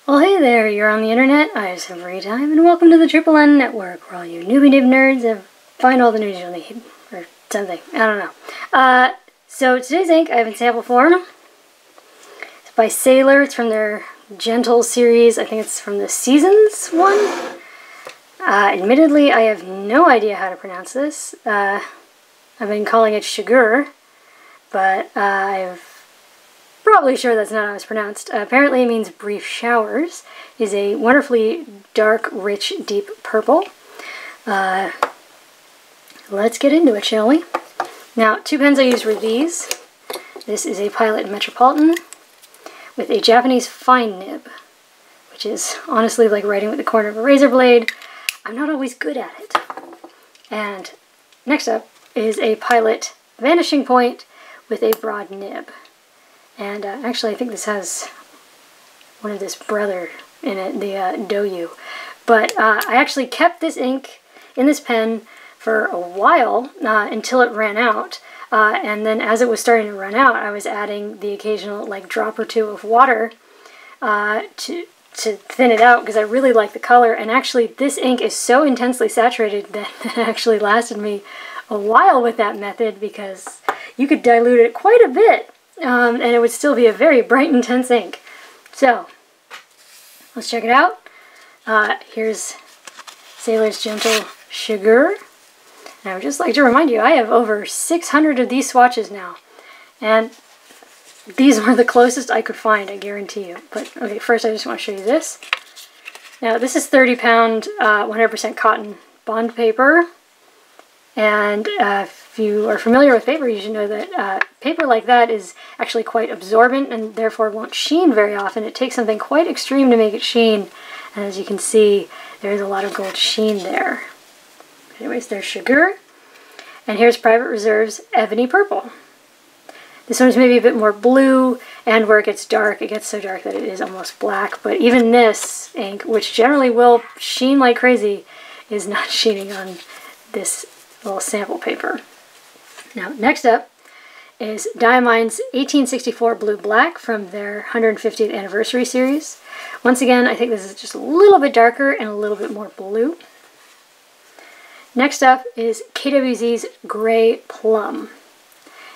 Well, hey there, you're on the internet, I have some free time, and welcome to the Triple N Network, where all you newbie nib nerds find all the news you'll need, or something, I don't know. So today's ink I have in sample form. It's by Sailor, it's from their Jentle series, I think it's from the Seasons one. Admittedly, I have no idea how to pronounce this. I've been calling it Shigure, but I'm probably sure that's not how it's pronounced. Apparently it means brief showers. Is a wonderfully dark, rich, deep purple. Let's get into it, shall we? Now, two pens I used were these. This is a Pilot Metropolitan with a Japanese fine nib, which is honestly like writing with the corner of a razor blade. I'm not always good at it. And next up is a Pilot Vanishing Point with a broad nib. And actually, I think this has one of this brother in it, the Doyu. But I actually kept this ink in this pen for a while until it ran out. And then as it was starting to run out, I was adding the occasional like drop or two of water to thin it out because I really like the color. And actually, this ink is so intensely saturated that it actually lasted me a while with that method because you could dilute it quite a bit. And it would still be a very bright, intense ink. So, let's check it out. Here's Sailor's Jentle Shigure. And I would just like to remind you, I have over 600 of these swatches now. And these were the closest I could find, I guarantee you. But, okay, first I just want to show you this. Now, this is 30-pound, 100% cotton bond paper. And if you are familiar with paper, you should know that paper like that is actually quite absorbent and therefore won't sheen very often. It takes something quite extreme to make it sheen. And as you can see, there is a lot of gold sheen there. Anyways, there's Shigure. And here's Private Reserve's Ebony Purple. This one's maybe a bit more blue, and where it gets dark, it gets so dark that it is almost black. But even this ink, which generally will sheen like crazy, is not sheening on this little sample paper. Now, next up is Diamine's 1864 Blue Black from their 150th Anniversary series. Once again, I think this is just a little bit darker and a little bit more blue. Next up is KWZ's Gray Plum.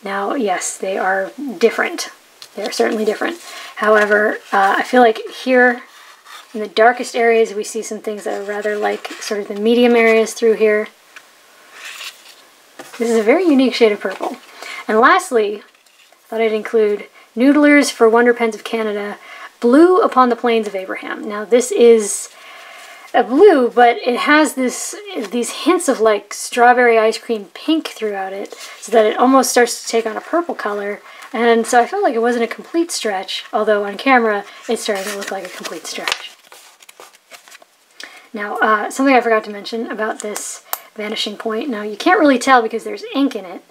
Now, yes, they are different. They're certainly different. However, I feel like here in the darkest areas we see some things that are rather like sort of the medium areas through here. This is a very unique shade of purple. And lastly, I thought I'd include Noodlers for Wonder Pens of Canada, Blue Upon the Plains of Abraham. Now this is a blue, but it has these hints of like strawberry ice cream pink throughout it, so that it almost starts to take on a purple color. And so I felt like it wasn't a complete stretch, although on camera it's starting to look like a complete stretch. Now, something I forgot to mention about this Vanishing Point. Now, you can't really tell because there's ink in it,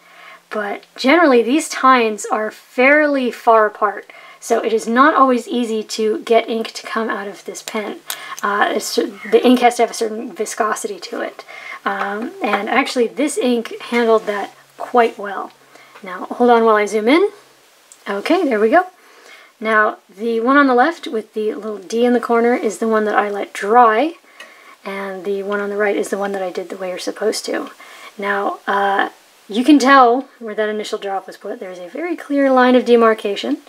but generally these tines are fairly far apart, so it is not always easy to get ink to come out of this pen. The ink has to have a certain viscosity to it, and actually this ink handled that quite well. Now, hold on while I zoom in. Okay, there we go. Now, the one on the left with the little D in the corner is the one that I let dry, and the one on the right is the one that I did the way you're supposed to. Now, you can tell where that initial drop was put. There's a very clear line of demarcation,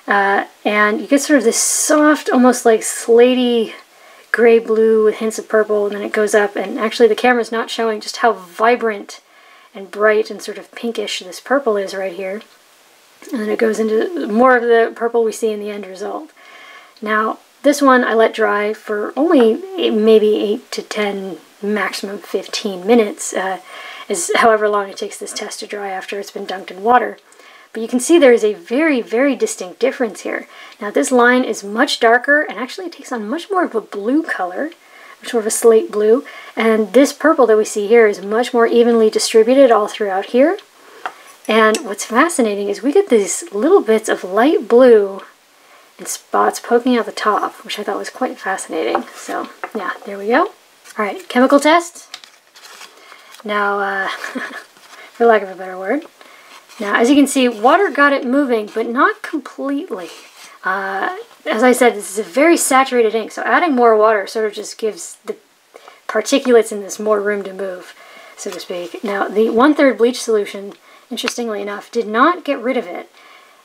and you get sort of this soft, almost like slatey gray-blue with hints of purple, and then it goes up, and actually the camera's not showing just how vibrant and bright and sort of pinkish this purple is right here. And then it goes into more of the purple we see in the end result. Now, this one I let dry for only maybe 8 to 10, maximum 15 minutes, is however long it takes this test to dry after it's been dunked in water. But you can see there is a very, very distinct difference here. Now this line is much darker, and actually it takes on much more of a blue color, much more of a slate blue, and this purple that we see here is much more evenly distributed all throughout here. And what's fascinating is we get these little bits of light blue and spots poking out the top, which I thought was quite fascinating. So, yeah, there we go. Alright, chemical test. Now, for lack of a better word. Now, as you can see, water got it moving, but not completely. As I said, this is a very saturated ink, so adding more water sort of just gives the particulates in this more room to move, so to speak. Now, the 1/3 bleach solution, interestingly enough, did not get rid of it.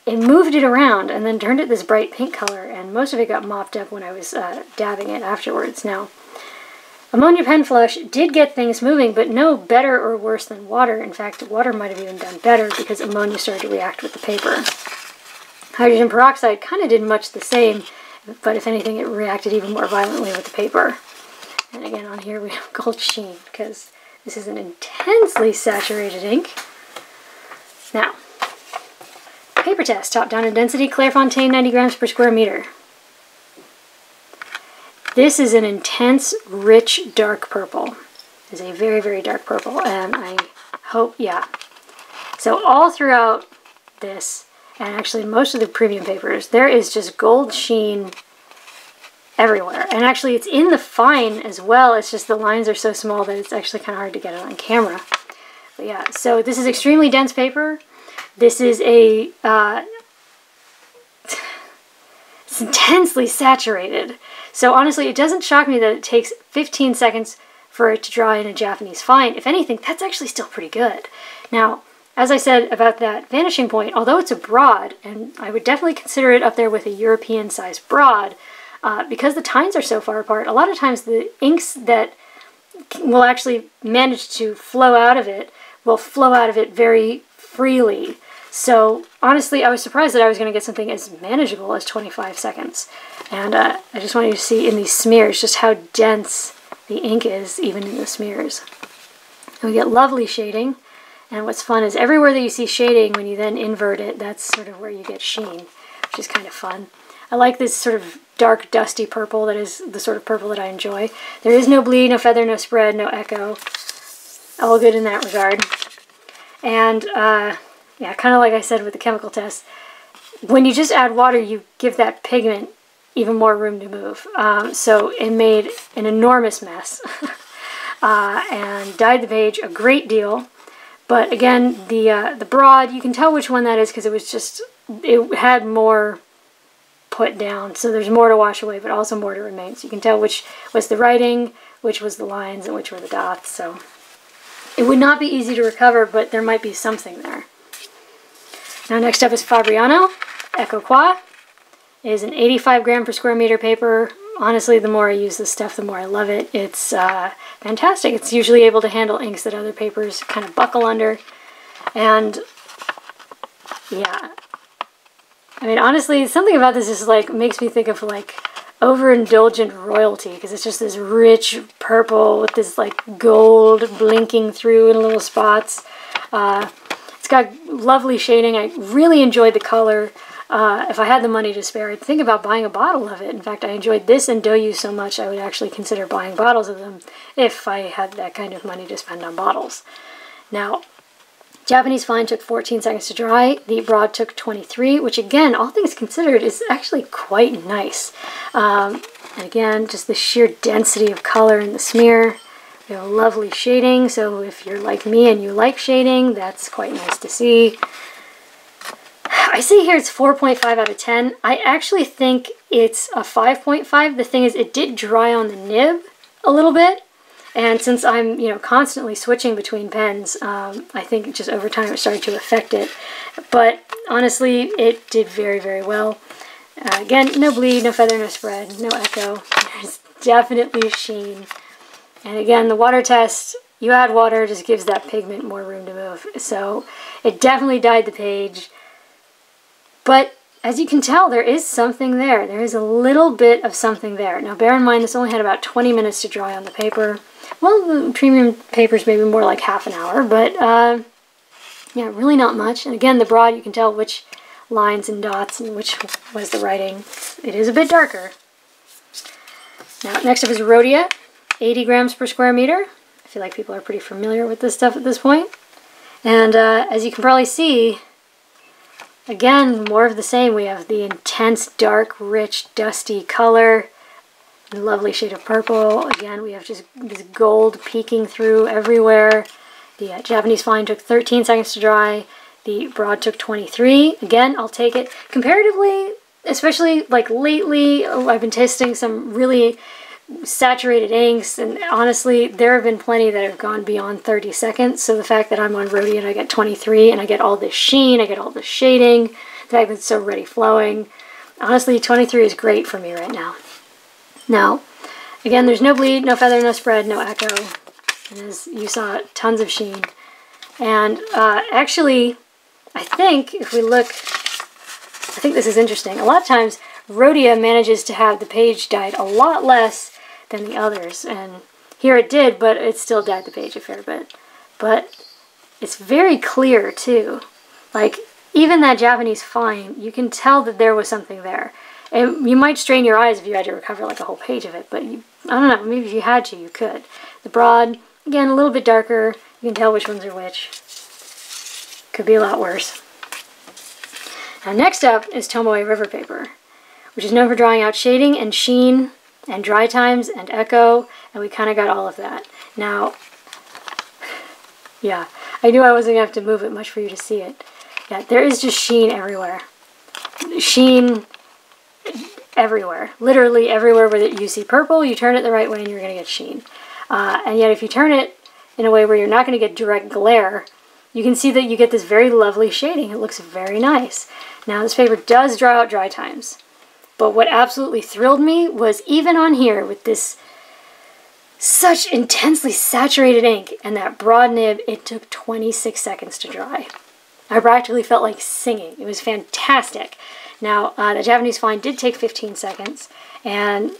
It moved it around and then turned it this bright pink color, and most of it got mopped up when I was dabbing it afterwards. Now, ammonia pen flush did get things moving, but no better or worse than water. In fact, water might have even done better because ammonia started to react with the paper. Hydrogen peroxide kind of did much the same, but if anything, it reacted even more violently with the paper. And again, on here we have gold sheen, because this is an intensely saturated ink. Now, paper test, top down in density, Clairefontaine 90 grams per square meter. This is an intense, rich, dark purple. It's a very, very dark purple, and I hope, yeah. So all throughout this, and actually most of the premium papers, there is just gold sheen everywhere. And actually it's in the fine as well, it's just the lines are so small that it's actually kind of hard to get it on camera. But yeah, so this is extremely dense paper. This is a, it's intensely saturated. So honestly, it doesn't shock me that it takes 15 seconds for it to dry in a Japanese fine. If anything, that's actually still pretty good. Now, as I said about that Vanishing Point, although it's a broad, and I would definitely consider it up there with a European-sized broad, because the tines are so far apart, a lot of times the inks that will actually manage to flow out of it will flow out of it very freely. So honestly, I was surprised that I was going to get something as manageable as 25 seconds. And I just want you to see in these smears just how dense the ink is, even in the smears. And we get lovely shading. And what's fun is everywhere that you see shading, when you then invert it, that's sort of where you get sheen, which is kind of fun. I like this sort of dark, dusty purple that is the sort of purple that I enjoy. There is no bleed, no feather, no spread, no echo. All good in that regard. And, yeah, kind of like I said with the chemical test, when you just add water, you give that pigment even more room to move. So it made an enormous mess and dyed the page a great deal. But again, the broad, you can tell which one that is because it was just, it had more put down. So there's more to wash away, but also more to remain. So you can tell which was the writing, which was the lines, and which were the dots. So it would not be easy to recover, but there might be something there. Now next up is Fabriano, Echo Qua. It is an 85 gram per square meter paper. Honestly, the more I use this stuff, the more I love it. It's fantastic. It's usually able to handle inks that other papers kind of buckle under. And yeah, I mean, honestly, something about this is like makes me think of like overindulgent royalty, because it's just this rich purple with this like gold blinking through in little spots. It's got lovely shading. I really enjoyed the color. If I had the money to spare, I'd think about buying a bottle of it. In fact, I enjoyed this and Doyu so much I would actually consider buying bottles of them if I had that kind of money to spend on bottles. Now, Japanese fine took 14 seconds to dry. The broad took 23, which again, all things considered, is actually quite nice. And again, just the sheer density of color in the smear. You know, lovely shading, so if you're like me and you like shading, that's quite nice to see. I see here it's 4.5 out of 10. I actually think it's a 5.5. The thing is, it did dry on the nib a little bit, and since I'm, you know, constantly switching between pens, I think just over time it started to affect it. But honestly, it did very, very well. Again, no bleed, no feather, no spread, no echo. There's definitely sheen. And again, the water test, you add water, just gives that pigment more room to move. So it definitely dyed the page. But as you can tell, there is something there. There is a little bit of something there. Now bear in mind, this only had about 20 minutes to dry on the paper. Well, the premium papers maybe more like half an hour, but yeah, really not much. And again, the broad, you can tell which lines and dots and which was the writing. It is a bit darker. Now, next up is Rhodia, 80 grams per square meter. I feel like people are pretty familiar with this stuff at this point. And as you can probably see, again, more of the same. We have the intense, dark, rich, dusty color, lovely shade of purple. Again, we have just this gold peeking through everywhere. The Japanese fine took 13 seconds to dry. The broad took 23. Again, I'll take it. Comparatively, especially like lately, I've been testing some really saturated inks, and honestly, there have been plenty that have gone beyond 30 seconds. So the fact that I'm on Rhodia and I get 23 and I get all this sheen, I get all this shading, the fact that it's so ready flowing, honestly, 23 is great for me right now. Now, again, there's no bleed, no feather, no spread, no echo. And as you saw, tons of sheen. And actually, I think if we look, I think this is interesting. A lot of times, Rhodia manages to have the page dyed a lot less than the others. And here it did, but it still dyed the page a fair bit. But it's very clear, too. Like, even that Japanese fine, you can tell that there was something there. And you might strain your eyes if you had to recover like a whole page of it, but I don't know, maybe if you had to, you could. The broad, again, a little bit darker. You can tell which ones are which. Could be a lot worse. Now next up is Tomoe River paper, which is known for drawing out shading and sheen and dry times and echo, and we kind of got all of that. Now, yeah, I knew I wasn't going to have to move it much for you to see it. Yeah, there is just sheen everywhere. Sheen everywhere. Literally everywhere where you see purple, you turn it the right way and you're going to get sheen. And yet if you turn it in a way where you're not going to get direct glare, you can see that you get this very lovely shading. It looks very nice. Now this paper does draw out dry times. But what absolutely thrilled me was even on here with this such intensely saturated ink and that broad nib, it took 26 seconds to dry. I practically felt like singing. It was fantastic. Now, the Japanese fine did take 15 seconds, and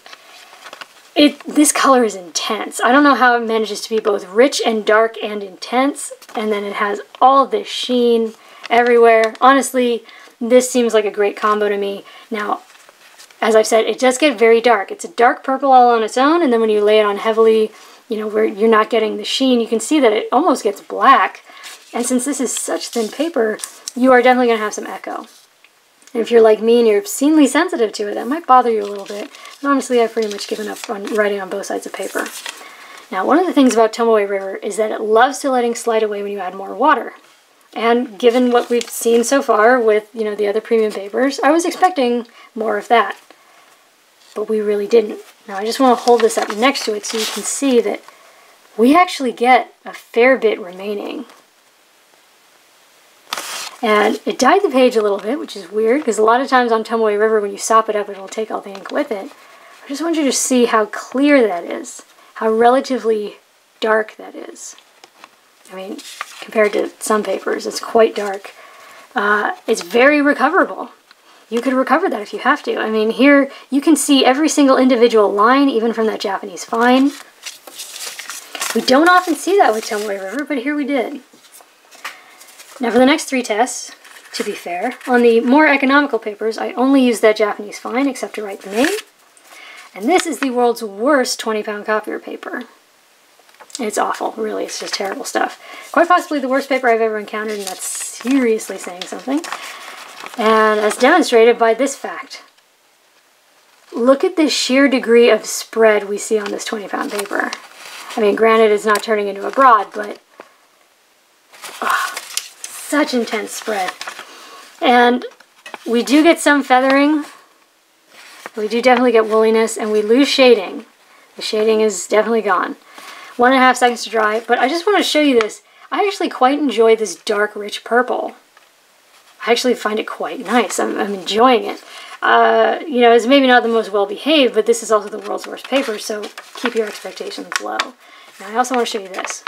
this color is intense. I don't know how it manages to be both rich and dark and intense, and then it has all this sheen everywhere. Honestly, this seems like a great combo to me. Now, as I've said, it does get very dark. It's a dark purple all on its own, and then when you lay it on heavily, you know, where you're not getting the sheen, you can see that it almost gets black. And since this is such thin paper, you are definitely going to have some echo. And if you're like me and you're obscenely sensitive to it, that might bother you a little bit. And honestly, I've pretty much given up on writing on both sides of paper. Now, one of the things about Tomoe River is that it loves to let ink slide away when you add more water. And given what we've seen so far with, you know, the other premium papers, I was expecting more of that. But we really didn't. Now, I just want to hold this up next to it so you can see that we actually get a fair bit remaining. And it dyed the page a little bit, which is weird, because a lot of times on Tomoe River, when you sop it up, it'll take all the ink with it. I just want you to see how clear that is, how relatively dark that is. I mean, compared to some papers, it's quite dark. It's very recoverable. You could recover that if you have to. I mean, here you can see every single individual line, even from that Japanese fine. We don't often see that with Tomoe River, but here we did. Now for the next 3 tests, to be fair, on the more economical papers, I only use that Japanese fine except to write the name. And this is the world's worst 20-pound copier paper. It's awful, really, it's just terrible stuff. Quite possibly the worst paper I've ever encountered, and that's seriously saying something. And as demonstrated by this fact. Look at the sheer degree of spread we see on this 20-pound paper. I mean, granted, it's not turning into a broad, but such intense spread. And we do get some feathering. We do definitely get wooliness, and we lose shading. The shading is definitely gone. 1.5 seconds to dry, but I just want to show you this. I actually quite enjoy this dark, rich purple. I actually find it quite nice. I'm enjoying it. You know, it's maybe not the most well-behaved, but this is also the world's worst paper, so keep your expectations low. Now, I also want to show you this.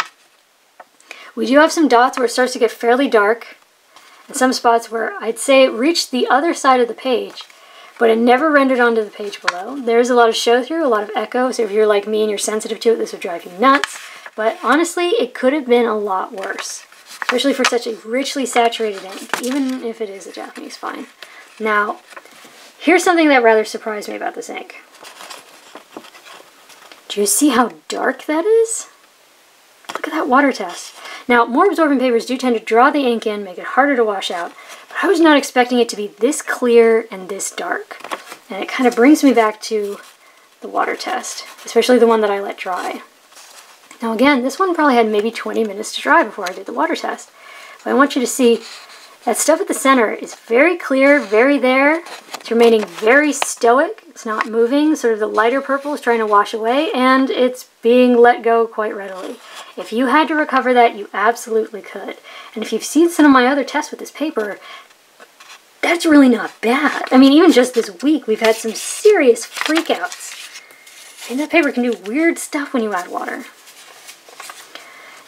We do have some dots where it starts to get fairly dark, and some spots where I'd say it reached the other side of the page, but it never rendered onto the page below. There's a lot of show-through, a lot of echo, so if you're like me and you're sensitive to it, this would drive you nuts. But honestly, it could have been a lot worse, especially for such a richly saturated ink, even if it is a Japanese fine. Now, here's something that rather surprised me about this ink. Do you see how dark that is? Look at that water test. Now, more absorbent papers do tend to draw the ink in, make it harder to wash out, but I was not expecting it to be this clear and this dark. And it kind of brings me back to the water test, especially the one that I let dry. Now again, this one probably had maybe 20 minutes to dry before I did the water test. But I want you to see That stuff at the center is very clear, very there. It's remaining very stoic. It's not moving. Sort of the lighter purple is trying to wash away, and it's being let go quite readily. If you had to recover that, you absolutely could. And if you've seen some of my other tests with this paper, that's really not bad. I mean, even just this week, we've had some serious freakouts. And that paper can do weird stuff when you add water.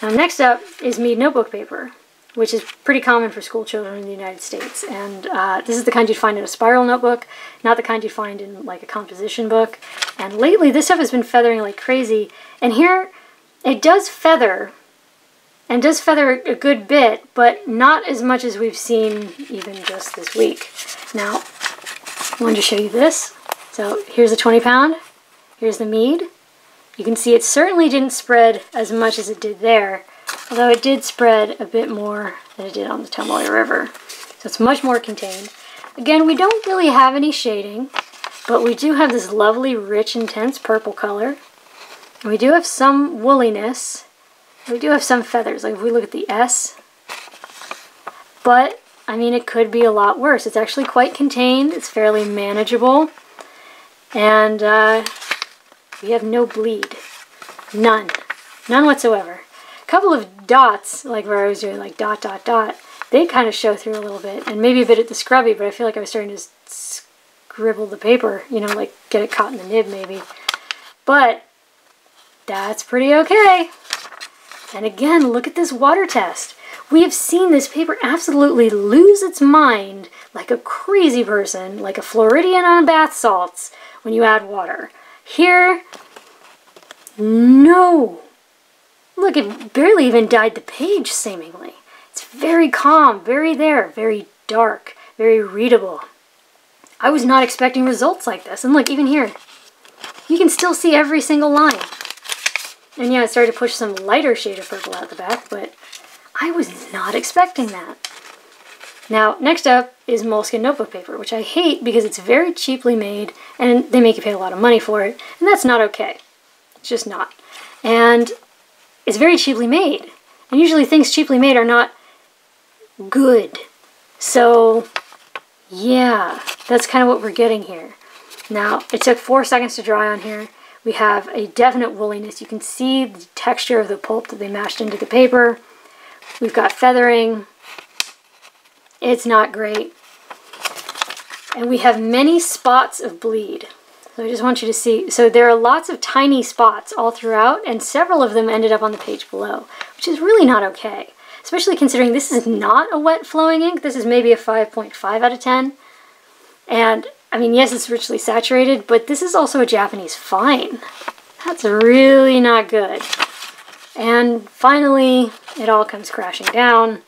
Now, next up is Mead Notebook Paper, which is pretty common for school children in the United States. And this is the kind you'd find in a spiral notebook, not the kind you'd find in like a composition book. And lately, this stuff has been feathering like crazy. And here, it does feather, and does feather a good bit, but not as much as we've seen even just this week. Now, I wanted to show you this. So here's a 20 pound. Here's the Mead. You can see it certainly didn't spread as much as it did there, although it did spread a bit more than it did on the Tomoe River. So it's much more contained. Again, we don't really have any shading, but we do have this lovely, rich, intense purple color. And we do have some wooliness. We do have some feathers, like if we look at the S. But, I mean, it could be a lot worse. It's actually quite contained. It's fairly manageable. And we have no bleed. None. None whatsoever. A couple of dots, like where I was doing like dot, dot, dot, they kind of show through a little bit, and maybe a bit at the scrubby, but I feel like I was starting to scribble the paper, you know, like get it caught in the nib maybe. But that's pretty okay. And again, look at this water test. We have seen this paper absolutely lose its mind like a crazy person, like a Floridian on bath salts when you add water. Here, no. Look, it barely even dyed the page, seemingly. It's very calm, very there, very dark, very readable. I was not expecting results like this. And look, even here, you can still see every single line. And yeah, I started to push some lighter shade of purple out the back, but I was not expecting that. Now, next up is Moleskine notebook paper, which I hate because it's very cheaply made, and they make you pay a lot of money for it, and that's not okay. It's just not. And it's very cheaply made. And usually things cheaply made are not good. So, yeah, that's kind of what we're getting here. Now, it took 4 seconds to dry on here. We have a definite wooliness. You can see the texture of the pulp that they mashed into the paper. We've got feathering. It's not great. And we have many spots of bleed. So I just want you to see. So there are lots of tiny spots all throughout, and several of them ended up on the page below, which is really not okay. Especially considering this is not a wet flowing ink. This is maybe a 5.5 out of 10. And, I mean, yes, it's richly saturated, but this is also a Japanese fine. That's really not good. And finally, it all comes crashing down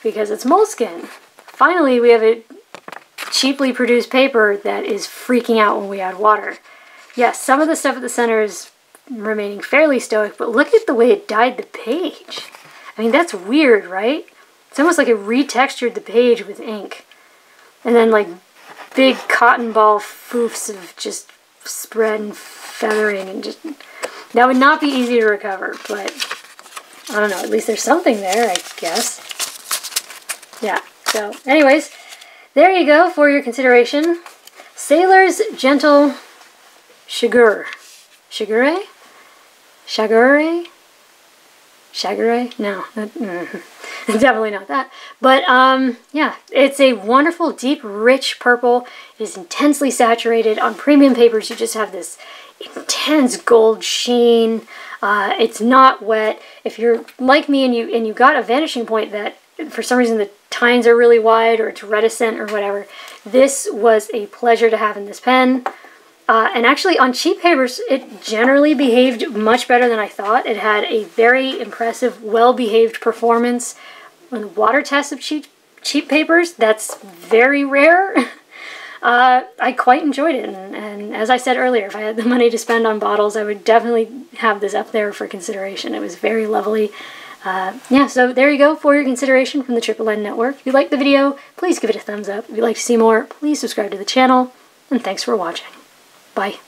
because it's Moleskine. Finally, we have a cheaply produced paper that is freaking out when we add water. Yes, some of the stuff at the center is remaining fairly stoic, but look at the way it dyed the page. I mean, that's weird, right? It's almost like it retextured the page with ink. And then, like, big cotton ball foofs of just spread and feathering, and just... That would not be easy to recover, but I don't know, at least there's something there, I guess. Yeah, so anyways, there you go for your consideration. Sailor's Jentle Shigure. Shigure? Shigure? Shigure? No, definitely not that. But, yeah, it's a wonderful, deep, rich purple. It is intensely saturated. On premium papers, you just have this intense gold sheen. It's not wet. If you're like me and you got a vanishing point that for some reason the tines are really wide or it's reticent or whatever, this was a pleasure to have in this pen. And actually on cheap papers, it generally behaved much better than I thought. It had a very impressive, well-behaved performance. On the water test of cheap papers, that's very rare. I quite enjoyed it, and as I said earlier, if I had the money to spend on bottles, I would definitely have this up there for consideration. It was very lovely. Yeah, so there you go for your consideration from the Triple N Network. If you liked the video, please give it a thumbs up. If you'd like to see more, please subscribe to the channel, and thanks for watching. Bye.